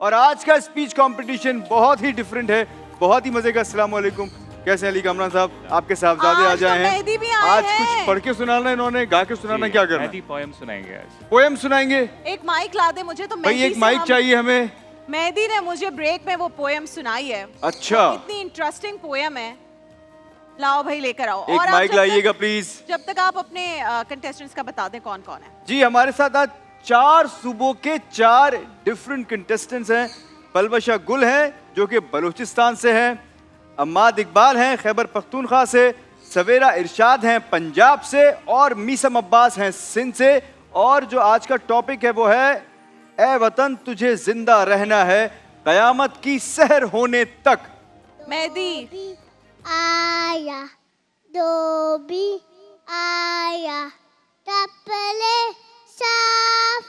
और आज का स्पीच कंपटीशन बहुत ही डिफरेंट है, बहुत ही मजे का। अस्सलाम वालेकुम, कैसे हैं अली कामरान साहब? आपके साहबजादे आ जाए हैं। मेहदी भी आए आज हैं। कुछ पढ़ के सुनाना है इन्होंने, गा के सुनाना, क्या करना है? पोएम सुनाएंगे आज। पोएम सुनाएंगे? एक माइक ला दे मुझे तो। भाई मेहदी एक से माइक हम- चाहिए हमें। मेहदी ने मुझे ब्रेक में वो पोएम सुनाई है। अच्छा। तो इतनी इंटरेस्टिंग पोएम है, लाओ भाई लेकर आओ। एक और आप माइक जब लाइएगा प्लीज। जब तक आप अपने कंटेस्टेंट्स का बता दें कौन कौन है। जी, हमारे साथ आज 4 सूबों के 4 डिफरेंट कंटेस्टेंट्स हैं। पलवशा गुल हैं जो कि बलूचिस्तान से हैं, अम्माद इकबाल हैं खैबर पख्तूनख्वा से, सवेरा इरशाद हैं पंजाब से, और मीसम अब्बास हैं सिंध से। और जो आज का टॉपिक है वो है ए वतन तुझे जिंदा रहना है कयामत की सहर होने तक। मेहदी आया धोबी आया तपले साफ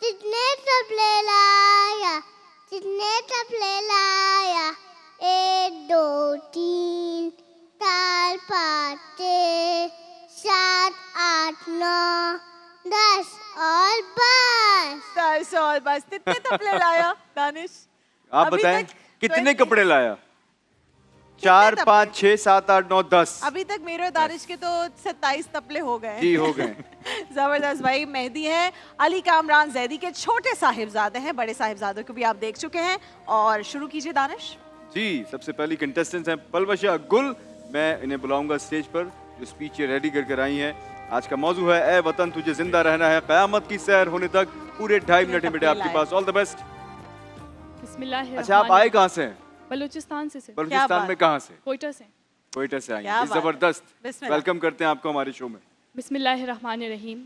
जितने तपले लाया 1 2 3 4 5 6 7 8 9 10 और बस। और बस कितने तपले लाया दानिश? आप अभी बताएं तक कितने 20 कपड़े लाया? 4 5 6 7 8 9 10। अभी तक मेरे और दानिश के तो 27 तपले हो गए। जी हो गए। जबरदस्त भाई। मेहदी है अली कामरान जैदी के छोटे साहिबजादे हैं, बड़े साहिबजादों को भी आप देख चुके हैं। और शुरू कीजिए दानिश। जी, सबसे पहली कंटेस्टेंट्स हैं पलवशा गुल। मैं इन्हें बुलाऊंगा स्टेज पर, जो स्पीच ये रेडी करके आई हैं। आज का मौजू है ए वतन तुझे जिंदा रहना है कयामत की सैर होने तक। पूरे 2.5 मिनट में बेटे आपके पास। All the best. अच्छा, आप आए कहाँ से हैं? बलूचिस्तान से बलूचिस्तान बात। में कहाँ से? कोयटा से। कोयटा से आई क्या हैं। बात है। जबरदस्त, बिस्मिल्लाह। वेलकम करते हैं आपको हमारे शो में। बिस्मिल्लाहिर्रहमानिर्रहीम।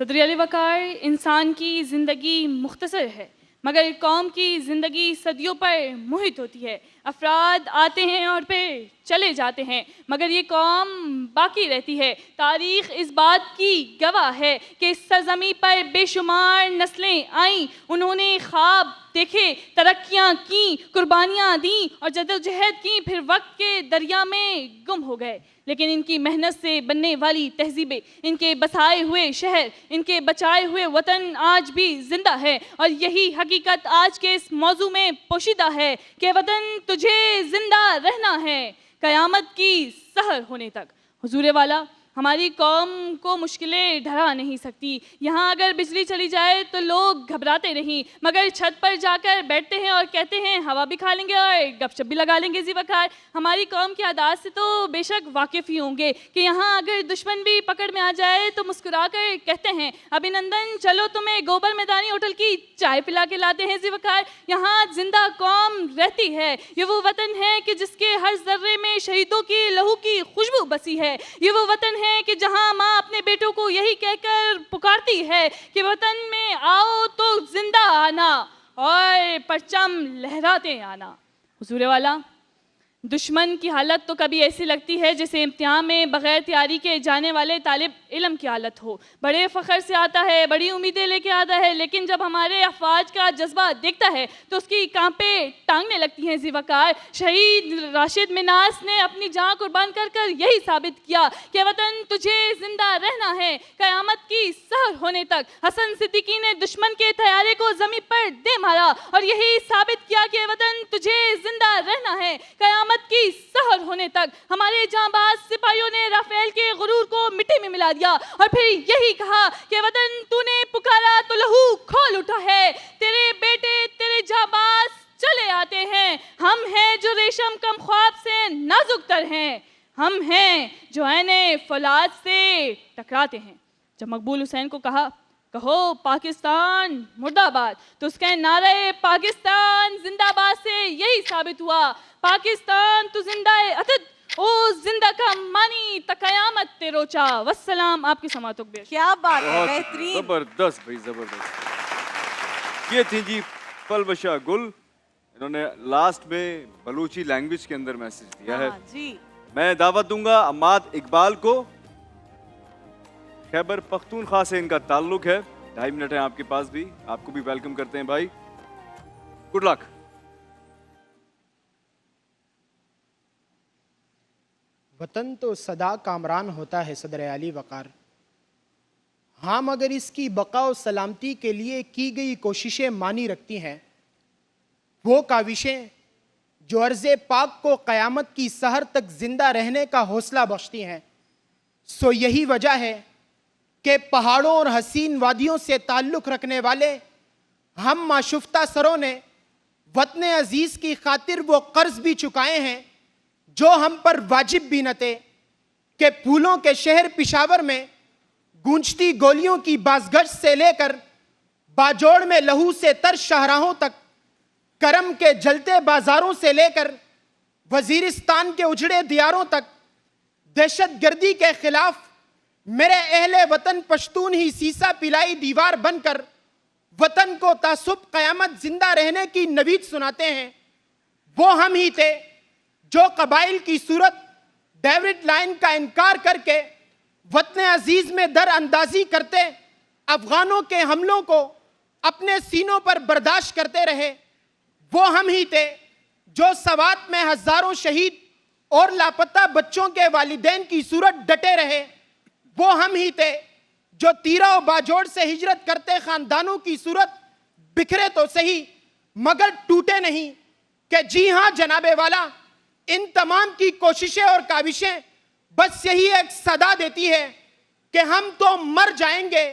सदर अली वकार, इंसान की ज़िंदगी मुख्तसर है मगर कौम की ज़िंदगी सदियों पर मुहित होती है। अफराद आते हैं और फिर चले जाते हैं मगर ये कौम बाकी रहती है। तारीख़ इस बात की गवाह है कि इस सरज़मी पर बेशुमार नस्लें आईं, उन्होंने ख्वाब देखे, तरक्कियाँ की, कुर्बानियाँ दी और जदोजहद की, फिर वक्त के दरिया में गुम हो गए। लेकिन इनकी मेहनत से बनने वाली तहजीबें, इनके बसाए हुए शहर, इनके बचाए हुए वतन आज भी जिंदा है। और यही हकीकत आज के इस मौजू में पोशीदा है कि वतन तुझे जिंदा रहना है कयामत की सहर होने तक। हुजूर वाला, हमारी कौम को मुश्किलें डरा नहीं सकती। यहाँ अगर बिजली चली जाए तो लोग घबराते नहीं मगर छत पर जाकर बैठते हैं और कहते हैं हवा भी खा लेंगे और गपशप भी लगा लेंगे। जी वकार, हमारी कौम की आदत से तो बेशक वाकिफ़ ही होंगे कि यहाँ अगर दुश्मन भी पकड़ में आ जाए तो मुस्कुरा कर कहते हैं अभिनंदन, चलो तुम्हें गोबर मैदानी होटल की चाय पिला के लाते हैं। जी वकार, यहाँ जिंदा कौम रहती है। ये वो वतन है कि जिसके हर जर्रे में शहीदों की लहू की खुशबू बसी है। ये वो वतन है कि जहां माँ अपने बेटों को यही कहकर पुकारती है कि वतन में आओ तो जिंदा आना और परचम लहराते आना। हुजूर वाला, दुश्मन की हालत तो कभी ऐसी लगती है जैसे इम्तिहान में बग़ैर तैयारी के जाने वाले तालिब इल्म की हालत हो। बड़े फ़ख्र से आता है, बड़ी उम्मीदें लेके आता है, लेकिन जब हमारे अफवाज का जज्बा देखता है तो उसकी कांपे टांगने लगती हैं। जी वकार, शहीद राशिद मिनास ने अपनी जान कुर्बान कर कर यही साबित किया कि वतन तुझे जिंदा रहना है क़यामत की सहर होने तक। हसन सिद्दीकी ने दुश्मन के तैयारे को ज़मीन पर दे मारा और यही साबित किया कि वतन तुझे जिंदा रहना है क़यामत की सहर होने तक। हमारे जांबाज सिपाहियों ने राफेल के गुरूर को मिट्टी में मिला दिया और फिर यही कहा कि वतन तूने पुकारा तो लहू खोल उठा है। तेरे बेटे तेरे जांबाज चले आते हैं। हम हैं जो रेशम कम ख्वाब से नाजुक तर हैं। हम हैं जो ऐने फौलाद से टकराते हैं। जब मकबूल हुसैन को कहा कहो पाकिस्तान मुर्दाबाद, तो उसके नारे पाकिस्तान जिंदाबाद से यही साबित हुआ पाकिस्तान तू जिंदा है अतद ओ जिंदा का मानी तकयामत तेरोचा। वस्सलाम, आपकी समातों के। क्या बात है, बहुत बेहतरीन। जबरदस्त भाई, जबरदस्त। ये थी जी पलवशा गुल। इन्होंने लास्ट में बलूची लैंग्वेज के अंदर मैसेज दिया है। जी। मैं दावत दूंगा अम्माद इकबाल को। खैबर पख्तूनख्वा से इनका ताल्लुक है। 2.5 मिनट है आपके पास भी। आपको भी वेलकम करते हैं भाई। Good luck. वतन तो सदा कामरान होता है सदर अली वकार। हाँ, मगर इसकी बका और सलामती के लिए की गई कोशिशें मानी रखती हैं। वो काविशें जो अर्ज़े पाक को क़यामत की सहर तक जिंदा रहने का हौसला बख्शती हैं। सो यही वजह है कि पहाड़ों और हसीन वादियों से ताल्लुक़ रखने वाले हम माशुफ्ता सरों ने वतन अजीज़ की खातिर वो कर्ज भी चुकाए हैं जो हम पर वाजिब भी न थे, कि फूलों के शहर पिशावर में गूंजती गोलियों की बाज़गश्त से लेकर बाजोड़ में लहू से तर शाहराहों तक, करम के जलते बाजारों से लेकर वजीरिस्तान के उजड़े दियारों तक, दहशतगर्दी के खिलाफ मेरे अहले वतन पश्तून ही सीसा पिलाई दीवार बनकर वतन को तासुब क़यामत जिंदा रहने की नवीद सुनाते हैं। वो हम ही थे जो कबाइल की सूरत डेविड लाइन का इनकार करके वतन अजीज में दर अंदाजी करते अफगानों के हमलों को अपने सीनों पर बर्दाश्त करते रहे। वो हम ही थे जो सवात में हजारों शहीद और लापता बच्चों के वालिदैन की सूरत डटे रहे। वो हम ही थे जो तीरा और बाजोड़ से हिजरत करते खानदानों की सूरत बिखरे तो सही मगर टूटे नहीं, कि जी हां जनाबे वाला, इन तमाम की कोशिशें और काविशें बस यही एक सदा देती है कि हम तो मर जाएंगे,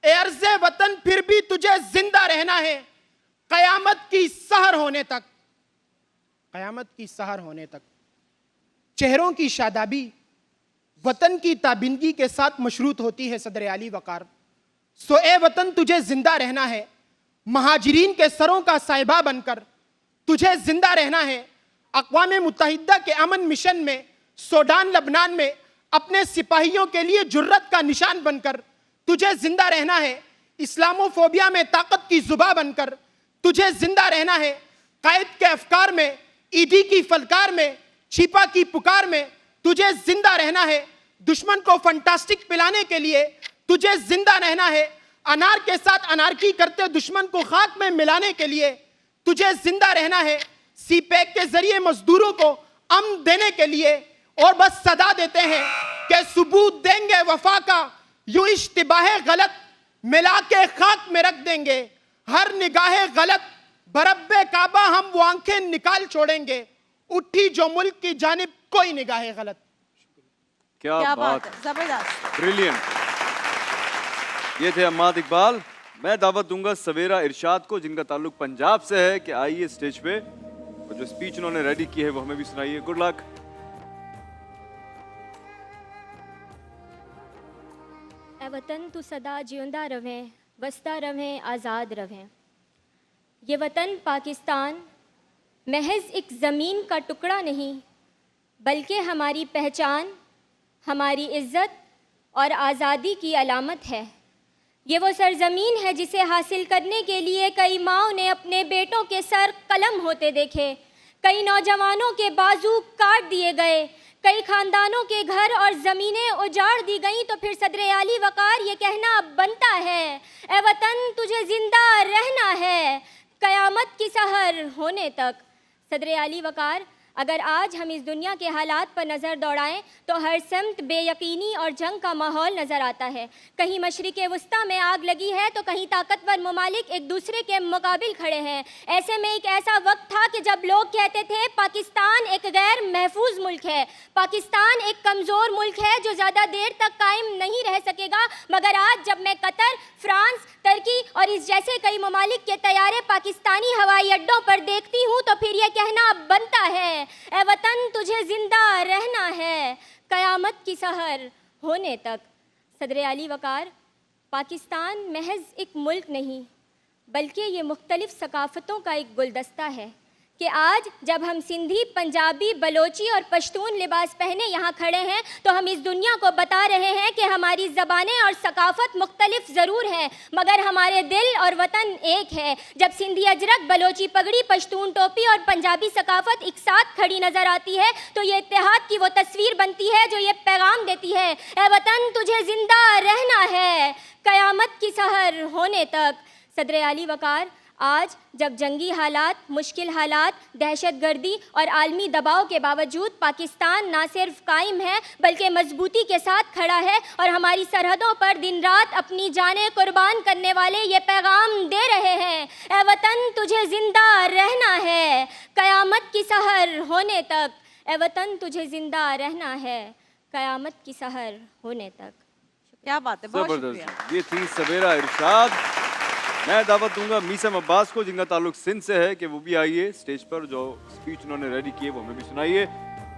ए अर्ज़े वतन फिर भी तुझे जिंदा रहना है क़यामत की सहर होने तक। क़यामत की सहर होने तक चेहरों की शादाबी वतन की ताबिंदगी के साथ मशरूत होती है। सदर आली वकार, सो ए वतन तुझे जिंदा रहना है, महाजिरीन के सरों का साहिबा बनकर तुझे जिंदा रहना है। अक़वाम मुत्तहिदा के अमन मिशन में सूडान लबनान में अपने सिपाहियों के लिए जुर्रत का निशान बनकर तुझे जिंदा रहना है। इस्लामोफोबिया में ताकत की जुबा बनकर तुझे जिंदा रहना है। कायद के अफकार में, ईदी की फलकार में, छिपा की पुकार में तुझे जिंदा रहना है। दुश्मन को फंटास्टिक पिलाने के लिए तुझे जिंदा रहना है। अनार के साथ अनारकी करते दुश्मन को खाक में मिलाने के लिए तुझे जिंदा रहना है। सी पैक के जरिए मजदूरों को अमन देने के लिए और बस सदा देते हैं कि सबूत देंगे वफा का, यूं इश्तिबाह गलत मिला के खाक में रख देंगे। हर निगाह गलत बरब्बे काबा हम वो आंखें निकाल छोड़ेंगे, उठी जो मुल्क की जानिब कोई निगाह गलत। क्या बात है, जबरदस्त, ब्रिलियंट। ये थे अम्माद इकबाल। मैं दावत दूंगा सवेरा इरशाद को, जिनका ताल्लुक पंजाब से है, कि आइए स्टेज पे और जो स्पीच उन्होंने रेडी की है वो हमें भी सुनाइए। Good luck. ए वतन तू सदा जिंदा रहें, वसता रहें, आज़ाद रहें। ये वतन पाकिस्तान महज एक ज़मीन का टुकड़ा नहीं, बल्कि हमारी पहचान, हमारी इज़्ज़त और आज़ादी की अलामत है। ये वो सरज़मीन है जिसे हासिल करने के लिए कई माँओं ने अपने बेटों के सर कलम होते देखे, कई नौजवानों के बाजू काट दिए गए, कई खानदानों के घर और ज़मीनें उजाड़ दी गईं। तो फिर सदर आली वकार ये कहना अब बनता है, ए वतन तुझे ज़िंदा रहना है क़यामत की सहर होने तक। सदर आली वकार, अगर आज हम इस दुनिया के हालात पर नज़र दौड़ाएं तो हर समत बेयकीनी और जंग का माहौल नज़र आता है। कहीं मशरिक़ वस्ता में आग लगी है तो कहीं ताकतवर ममालिक एक दूसरे के मुकाबिल खड़े हैं। ऐसे में एक ऐसा वक्त था कि जब लोग कहते थे पाकिस्तान एक गैर महफूज मुल्क है, पाकिस्तान एक कमज़ोर मुल्क है जो ज़्यादा देर तक कायम नहीं रह सकेगा। मगर आज जब मैं कतर, फ्रांस, तुर्की और इस जैसे कई ममालिक के तैयारे पाकिस्तानी हवाई अड्डों पर देखती हूँ तो फिर यह कहना अब बनता है, ए वतन तुझे जिंदा रहना है क़यामत की सहर होने तक। सदर आली वकार, पाकिस्तान महज एक मुल्क नहीं बल्कि ये मुख्तलिफ सकाफ़तों का एक गुलदस्ता है कि आज जब हम सिंधी, पंजाबी, बलोची और पश्तून लिबास पहने यहाँ खड़े हैं तो हम इस दुनिया को बता रहे हैं कि हमारी ज़बानें और सकाफ़त मुख्तलिफ ज़रूर हैं मगर हमारे दिल और वतन एक है। जब सिंधी अजरक, बलोची पगड़ी, पश्तून टोपी और पंजाबी सकाफ़त एक साथ खड़ी नज़र आती है तो ये इत्तेहाद की वो तस्वीर बनती है जो ये पैगाम देती है, ए वतन तुझे ज़िंदा रहना है क़यामत की सहर होने तक। सदर आली वकार, आज जब जंगी हालात, मुश्किल हालात, दहशतगर्दी और आलमी दबाव के बावजूद पाकिस्तान ना सिर्फ कायम है बल्कि मजबूती के साथ खड़ा है और हमारी सरहदों पर दिन रात अपनी जानें कुर्बान करने वाले ये पैगाम दे रहे हैं, ए वतन तुझे जिंदा रहना है क़यामत की सहर होने तक। ए वतन तुझे जिंदा रहना है क़यामत की सहर होने तक। क्या बात है, बहुत शुक्रिया। जबरदस्त। ये थी सवेरा इरशाद। मैं दावत दूंगा मीसम अब्बास को, जिनका ताल्लुक सिंध से है, कि वो भी आइए स्टेज पर, जो स्पीच उन्होंने रेडी की है वो हमें भी सुनाइए।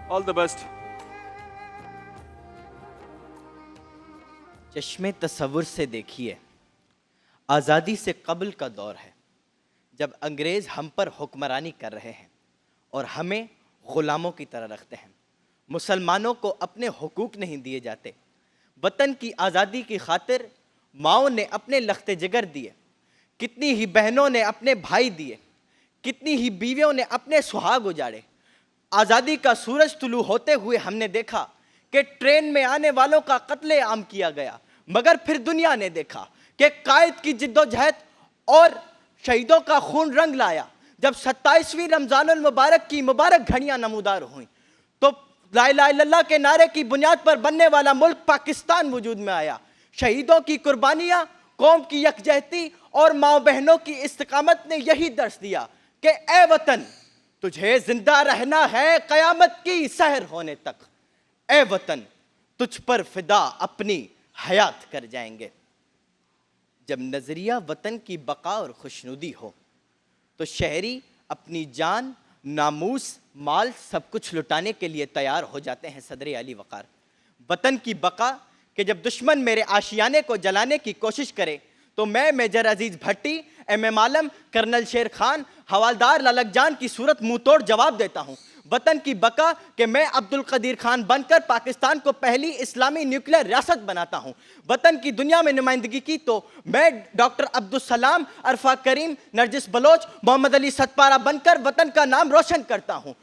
All the best. चश्मे तसव्वुर से देखिए, आज़ादी से कबल का दौर है, जब अंग्रेज़ हम पर हुक्मरानी कर रहे हैं और हमें ग़ुलामों की तरह रखते हैं। मुसलमानों को अपने हुकूक नहीं दिए जाते। वतन की आज़ादी की खातिर माओं ने अपने लख्ते जिगर दिए, कितनी ही बहनों ने अपने भाई दिए, कितनी ही बीवियों ने अपने सुहाग उजाड़े। आज़ादी का सूरज तुलू होते हुए हमने देखा कि ट्रेन में आने वालों का कत्ले आम किया गया, मगर फिर दुनिया ने देखा कि कायद की जिद्दोजहद और शहीदों का खून रंग लाया। जब 27वीं रमज़ानुल मुबारक की मुबारक घड़ियाँ नमूदार हुई तो ला इलाहा इल्लल्लाह के नारे की बुनियाद पर बनने वाला मुल्क पाकिस्तान वजूद में आया। शहीदों की कुर्बानियाँ, कौम की यकजहती और माँ बहनों की इस्तिकामत ने यही दर्श दिया कि ए वतन तुझे जिंदा रहना है क़यामत की सहर होने तक। ए वतन तुझ पर फिदा अपनी हयात कर जाएंगे। जब नजरिया वतन की बका और खुशनुदी हो तो शहरी अपनी जान, नामूस, माल सब कुछ लुटाने के लिए तैयार हो जाते हैं। सदर अली वक़ार, वतन की बका कि जब दुश्मन मेरे आशियाने को जलाने की कोशिश करे तो मैं मेजर अजीज़ भट्टी, एम आलम, कर्नल शेर खान, हवालदार ललक जान की सूरत मुंह तोड़ जवाब देता हूँ। वतन की बका कि मैं अब्दुल कदीर खान बनकर पाकिस्तान को पहली इस्लामी न्यूक्लियर रियासत बनाता हूँ। वतन की दुनिया में नुमाइंदगी की तो मैं डॉक्टर अब्दुल सलाम, अरफा करीम, नरजिस बलोच, मोहम्मद अली सतपारा बनकर वतन का नाम रोशन करता हूँ।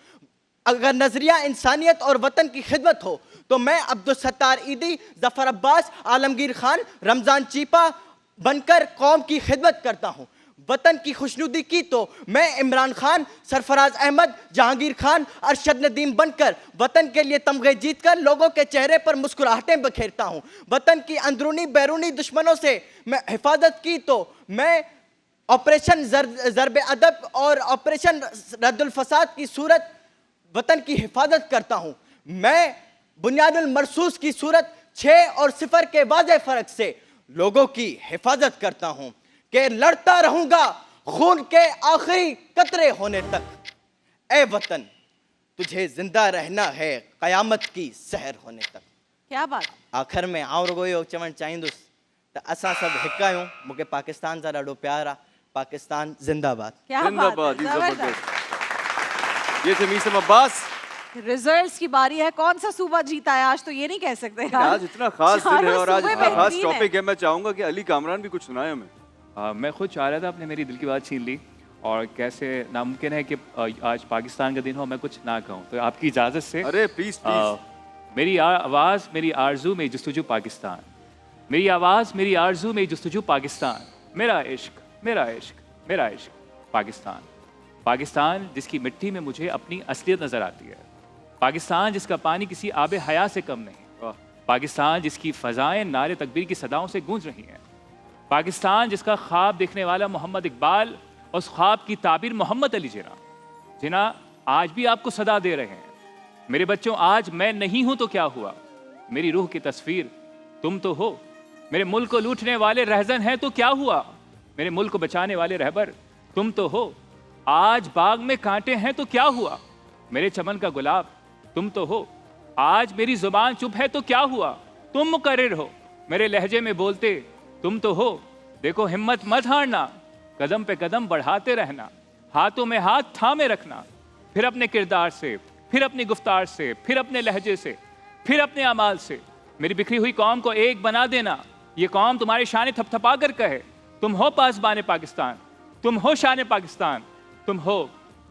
अगर नजरिया इंसानियत और वतन की खिदमत हो तो मैं अब्दुल सत्तार ईदी, जफर अब्बास, आलमगीर खान, रमज़ान चीपा बनकर कौम की खिदमत करता हूँ। वतन की खुशनुदी की तो मैं इमरान खान, सरफराज अहमद, जहांगीर खान, अरशद नदीम बनकर वतन के लिए तमगे जीत कर लोगों के चेहरे पर मुस्कुराहटें बखेरता हूँ। वतन की अंदरूनी बैरूनी दुश्मनों से मैं हिफाजत की तो मैं ऑपरेशन ज़रब अदब और ऑपरेशन रद्दुल फसाद की सूरत वतन की हिफाजत करता हूँ। मैं बुनियादुल मरसूस की सूरत 6 और 0 के वाज़े फ़र्क से लोगों की हिफाजत करता हूँ कि लड़ता रहूँगा खून के आखिरी कतरे होने तक। ए वतन तुझे जिंदा रहना है क़यामत की सहर होने तक। क्या बात। आखिर में आउं रुगो इहो चवणु चाहींदुसि त असां सभु हिकु आहियूं। मूंखे पाकिस्तान सां ॾाढो प्यार आहे। पाकिस्तान जिंदाबाद। क्या जिंदाबाद, बात है, जबरदस्त। जबरदस्त। ये थे मीसम अब्बास। रिजल्ट्स की बारी है, कौन सा सूबा जीता है आज तो ये नहीं कह सकते यार। आज इतना खास दिन है चारों और आज सूबे इतना खास बेहतरीन टॉपिक है। मैं चाहूंगा कि अली कामरान भी कुछ सुनाए हमें। मैं खुद चाह रहा था, आपने मेरी दिल की बात छीन ली। और कैसे नामुमकिन है कि आज पाकिस्तान का दिन हो मैं कुछ ना कहूँ, तो आपकी इजाज़त से अरे प्लीज प्लीज। मेरी आवाज़ मेरी आरजू में जस्तजू पाकिस्तान, मेरी आवाज़ मेरी आरजू में जस्तजू पाकिस्तान, मेरा इश्क मेरा इश्क मेरा इश्क पाकिस्तान। पाकिस्तान जिसकी मिट्टी में मुझे अपनी असलियत नज़र आती है। पाकिस्तान जिसका पानी किसी आबे हया से कम नहीं। पाकिस्तान जिसकी फ़ज़ाएँ नारे तकबीर की सदाओं से गूंज रही हैं। पाकिस्तान जिसका ख्वाब देखने वाला मोहम्मद इकबाल और उस ख्वाब की ताबीर मोहम्मद अली जिन्ना आज भी आपको सदा दे रहे हैं। मेरे बच्चों, आज मैं नहीं हूं तो क्या हुआ, मेरी रूह की तस्वीर तुम तो हो। मेरे मुल्क को लूटने वाले रहजन हैं तो क्या हुआ, मेरे मुल्क को बचाने वाले रहबर तुम तो हो। आज बाग में कांटे हैं तो क्या हुआ, मेरे चमन का गुलाब तुम तो हो। आज मेरी जुबान चुप है तो क्या हुआ, तुम मुकर्रिर हो। मेरे लहजे में बोलते तुम तो हो। देखो हिम्मत मत हारना, कदम पे कदम बढ़ाते रहना, हाथों में हाथ थामे रखना। फिर अपने किरदार से, फिर अपनी गुफ्तार से, फिर अपने लहजे से, फिर अपने अमाल से मेरी बिखरी हुई कौम को एक बना देना। ये कौम तुम्हारे शान थपथपा कर कहे तुम हो पासबान पाकिस्तान, तुम हो शान पाकिस्तान, तुम हो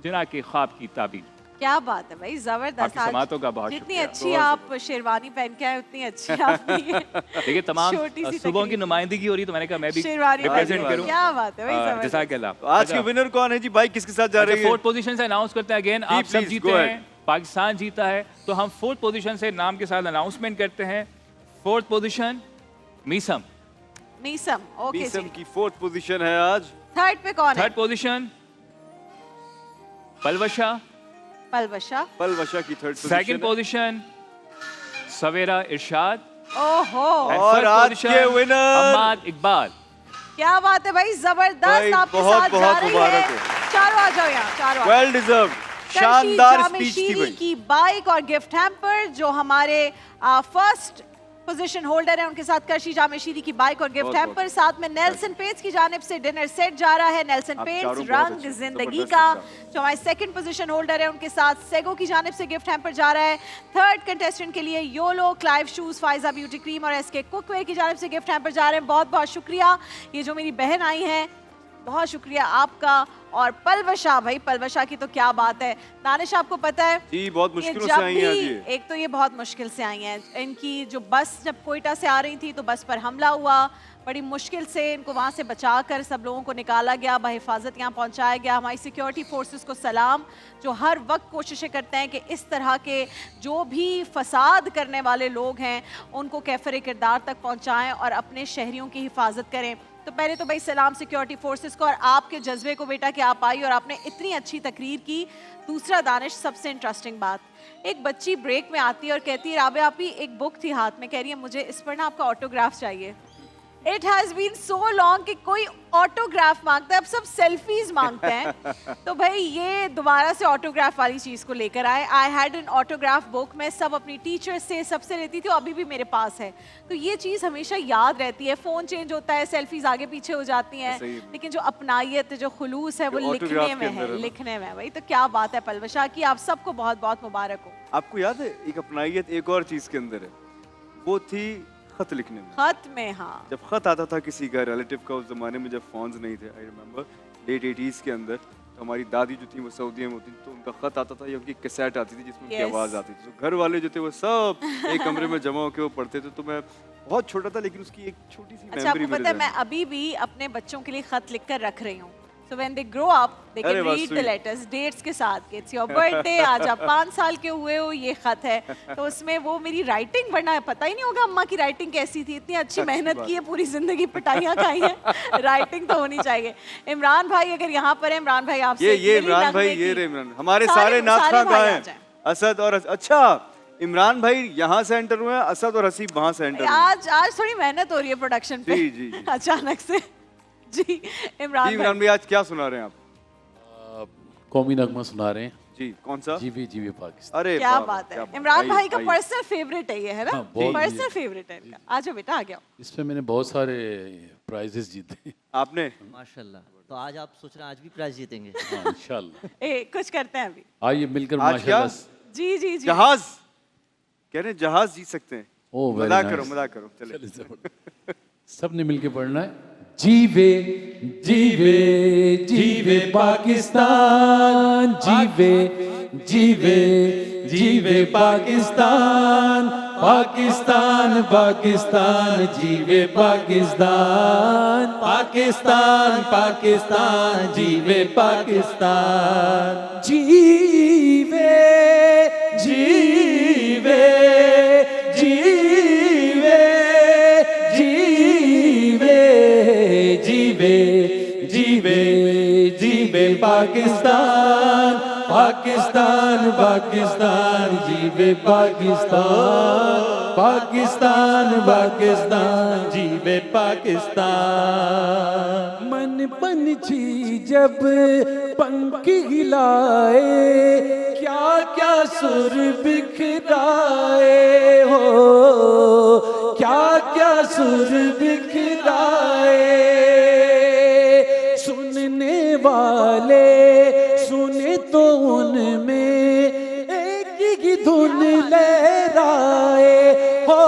जिना के ख्वाब की ताबीर। क्या बात है भाई, जबरदस्त। आपकी आज समातों का बहुत जितनी शुक्रिया। अच्छी आप शेरवानी पहन के आए उतनी अच्छी आपकी देखिए तमाम छोटी सी सुबहों की तकरीर। नुमाइंदगी हो रही, तो मैंने कहा मैं भी शेरवानी रिप्रेजेंट पहन के। करूं। क्या बात है भाई, जबरदस्त। जज़ाकल्लाह। आज के विनर कौन है जी? भाई किसके साथ जा रही है? फोर्थ पोजीशन से अनाउंस करते हैं अगेन। आप सब please, जीते go हैं, पाकिस्तान जीता है, तो हम फोर्थ पोजीशन से नाम के साथ अनाउंसमेंट करते हैं। Fourth position Meesam. Meesam, okay बीसम जी। की फोर्थ पोजीशन है आज। थर्ड पे कौन है? Third position Palwasha. पलवशा। पलवशा की third second position Savera Irshad. ओहो, And और first आज position, के winner- अम्माद इकबाल। क्या बात है भाई, जबरदस्त। भाई, आपके बहुत साथ जा बहुत रही मुबारक है। हो। चारों आ जाओ यहाँ, चारों आ जाओ। वेल डिजर्व, शानदार स्पीच थी भाई। की बाइक और गिफ्ट हैम्पर जो हमारे फर्स्ट पोजीशन होल्डर है, उनके साथ कर्शी जामेशीरी की बाइक और गिफ्ट बहुत हैम्पर। साथ में नेल्सन पेज की जानिब से डिनर सेट जा रहा है। नेल्सन आप पेज चारों बहुत रंग अच्छे, जिंदगी जबरदस्त का, अच्छा। जो हमारे सेकंड पोजीशन होल्डर है, उनके साथ सेगो की जानिब से गिफ्ट हैम्पर जा रहा है। थर्ड कंटेस्टेंट के लिए YOLO, Clive shoes, Pfizer beauty cream और एसके कुकवेयर की जानिब से गिफ्ट हैम्पर जा रहे हैं। बहुत बहुत शुक्रिया। ये जो मेरी बहन आई है, बहुत शुक्रिया आपका। और पलवशा भाई, पलवशा की तो क्या बात है। दानिश आपको पता है जी, बहुत ये मुश्किलों जब से आई हैं आज भी- ये। एक तो ये बहुत मुश्किल से आई हैं। इनकी जो बस जब कोयटा से आ रही थी तो बस पर हमला हुआ, बड़ी मुश्किल से इनको वहाँ से बचाकर सब लोगों को निकाला गया, बहिफाजत यहाँ पहुँचाया गया। हमारी सिक्योरिटी फोर्सेस को सलाम, जो हर वक्त कोशिशें करते हैं कि इस तरह के जो भी फसाद करने वाले लोग हैं उनको कैफर किरदार तक पहुँचाएँ और अपने शहरियों की हिफाजत करें। तो पहले तो भाई सलाम सिक्योरिटी फोर्सेस को और आपके जज्बे को बेटा कि आप आई और आपने इतनी अच्छी तकरीर की। दूसरा दानिश, सबसे इंटरेस्टिंग बात, एक बच्ची ब्रेक में आती है और कहती है राबे आपी एक बुक थी हाथ में, कह रही है मुझे इस पर ना आपका ऑटोग्राफ चाहिए। It has been so long कि कोई ऑटोग्राफ मांगता है, अब सब सेल्फीज मांगते हैं। तो भाई ये दोबारा से ऑटोग्राफ वाली चीज़ को लेकर आए। I had an autograph book, मैं सब अपनी टीचर से सबसे लेती थी और अभी भी मेरे पास है। तो ये चीज़ हमेशा याद रहती है। फ़ोन चेंज होता है, सेल्फीज आगे पीछे हो जाती हैं, लेकिन जो अपनायत है, जो खुलूस है, वो जो लिखने autograph में के है, अंदर है ना। लिखने में है भाई। तो क्या बात है पलवशा की, आप सबको बहुत बहुत मुबारक हो। आपको याद है एक अपनाइयत एक और चीज के अंदर है, वो थी खत लिखने में। खत में, हाँ, जब खत आता था किसी का रिलेटिव का, उस जमाने में जब फोन्स नहीं थे, आई रिमेम्बर लेट 80s के अंदर, तो हमारी दादी जो थी वो सऊदी में होती थी, तो उनका खत आता था या उनकी कैसेट आती थी जिसमें उनकी Yes. आवाज़ आती थी। तो घर वाले जो थे वो सब एक कमरे में जमा होकर वो पढ़ते थे। तो मैं बहुत छोटा था, लेकिन उसकी एक छोटी सी अच्छा मेमोरी आपको मेरे पता है ज़हन मैं अभी भी अपने बच्चों के लिए खत लिखकर रख रही हूँ। So when they grow up they are can वाह, read the sweet. Letters dates के साथ कि इट्स योर बर्थडे, आज आप 5 साल के हुए हो, ये खत है। तो उसमें वो मेरी राइटिंग पढ़ना, पता ही नहीं होगा अम्मा की राइटिंग कैसी थी, इतनी अच्छी मेहनत बात। की है, पूरी जिंदगी पिटाइयाँ खाई हैं। राइटिंग तो होनी चाहिए। इमरान भाई अगर यहाँ पर है, इमरान भाई आपसे ये मिली इमरान नगमे भाई, की। ये रे इमरान, हमारे सारे- सारे नात सारे खां भाई कहाँ आ हैं? जाएं। असद और अच्छा, इमरान भाई यहाँ से एंटर हुए हैं, असद और हसीब वहाँ से एंटर हुए हैं। आज थोड़ी मेहनत हो रही है प्रोडक्शन पे। जी, जी, जी। अचानक से। जी जी, इमरान इमरान भाई, भाई आज क्या सुना रहे हैं आप? कौमी नगमा सुना रहे हैं। जी, कौन सा? जीवे जीवे पाकिस्तान। अरे क्या वाह, बात क्या है। बात। इमरान भाई का आइए। पर्सनल फेवरेट है ये, है ना? हाँ, बहुत पर्सनल जी। फेवरेट है इनका। आ जाओ बेटा, आ गया। इसमें मैंने बहुत सारे प्राइजेस जीते। आपने माशाल्लाह। तो आज आप सोच रहे हैं आज भी प्राइज जीतेंगे? हाँ, इंशाल्लाह। ए कुछ करते हैं अभी। आइए मिलकर आज क्या? माशाल्लाह। जी जी जी। जहाज कह रहे हैं, जहाज जीत सकते हैं। ओह, very मजाक nice. करो, मजाक करो, चले। चलिए, जबरदस्त। सबने मिलके पढ़ना है। जीवे जीवे जीवे पाकिस्तान, जीवे जीवे जीवे पाकिस्तान, पाकिस्तान पाकिस्तान जीवे पाकिस्तान, पाकिस्तान पाकिस्तान जीवे पाकिस्तान, जीवे जीवे जीवे जीवे जीवे जीवे जीवे पाकिस्तान, पाकिस्तान पाकिस्तान जीवे पाकिस्तान, पाकिस्तान पाकिस्तान जीवे पाकिस्तान। मन पंछी जब पंख हिलाए, क्या क्या सुर बिखराए हो, क्या क्या सुर बिखराए, सुनने वाले सुने तो उनमें एक ही धुन लहराए हो,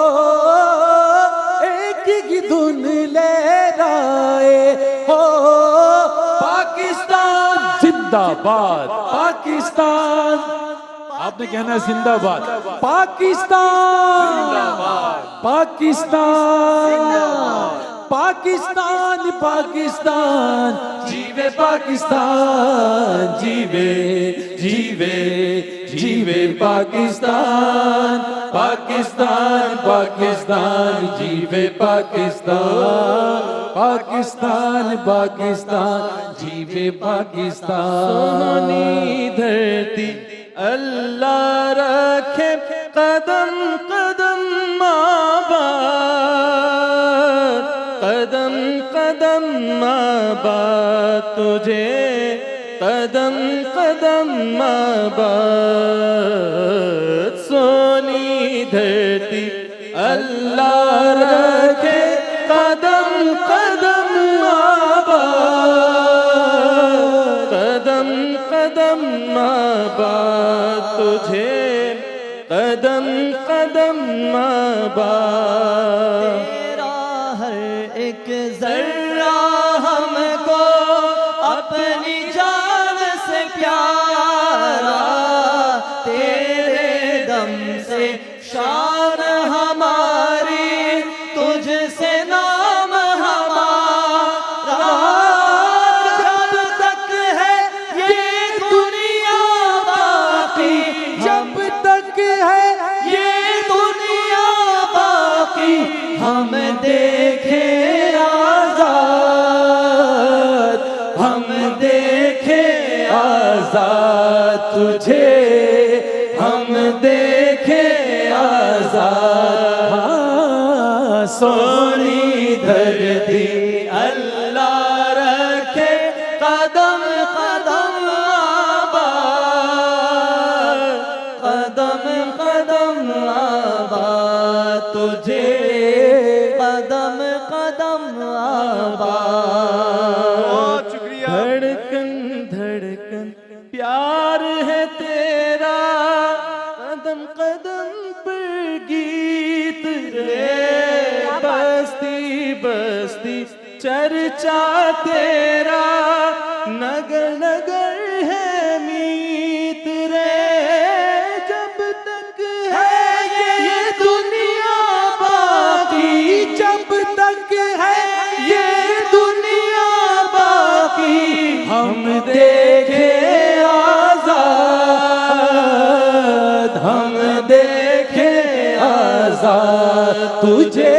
एक ही धुन लहराए हो। पाकिस्तान जिंदाबाद पाकिस्तान, आपने कहना है जिंदाबाद पाकिस्तान, पाकिस्तान, पाकिस्तान, पाकिस्तान, जीवे पाकिस्तान, जीवे जीवे जीवे पाकिस्तान, पाकिस्तान, पाकिस्तान, जीवे पाकिस्तान, पाकिस्तान, पाकिस्तान, जीवे पाकिस्तान। सोनी धरती अल्लाह रखे कदम कदम आबाद, कदम कदम आबाद तुझे, कदम कदम आबाद। सोनी धरती अल्लाह रखे कदम कदम आबाद, कदम कदम आबाद तुझे, कदम कदम आबाद। तेरा हर एक जर्रा हमको अपनी जान से प्यारा, तेरे दम से शान हमारी, तुझसे नाम हमारा। जब तक है ये दुनिया बाकी, जब तक है ये दुनिया बाकी, हम देखे आजाद, हम देखे आजाद तुझे, हम देखे आजाद। हाँ, सोनी धरती अल्लाह रखे कदम कदम आबाद, कदम कदम आबाद तुझे, कदम कदम आबाद। बहुत शुक्रिया। धड़कन धड़कन प्यार है तेरा, कदम कदम पर गीत रे, बस्ती बस्ती चर्चा तेरा, नगर नगर है मीत रे। जब तक है ये दुनिया बाकी, जब तक है ये दुनिया बाकी, हम देखे आजाद, हम देखे आजाद तुझे।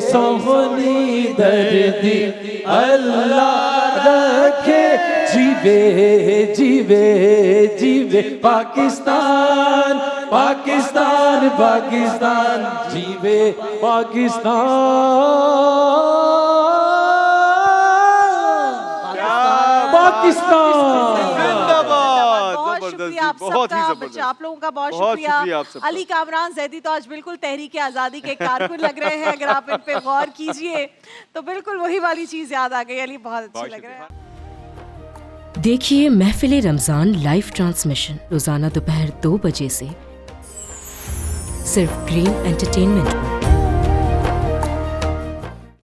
सोनी धरती अल्लाह रखे जीवे जीवे जीवे पाकिस्तान, पाकिस्तान, पाकिस्तान, जीवे पाकिस्तान, पाकिस्तान। जिंदाबाद। बहुत जबरदस्त शुक्रिया जी, आप बहुत ही सबका, जबरदस्त। आप लोगों का बहुत बहुत शुक्रिया शुक्रिया। आप सबका। अली कामरान जैदी तो आज बिल्कुल तहरीक आज़ादी के कारकुन लग रहे हैं, अगर आप इन पे गौर कीजिए तो बिल्कुल वही वाली चीज़ याद आ गई। अली बहुत अच्छे लग रहे हैं। देखिए महफिल रमज़ान लाइव ट्रांसमिशन रोज़ाना दोपहर 2 बजे से सिर्फ ग्रीन एंटरटेनमेंट पर।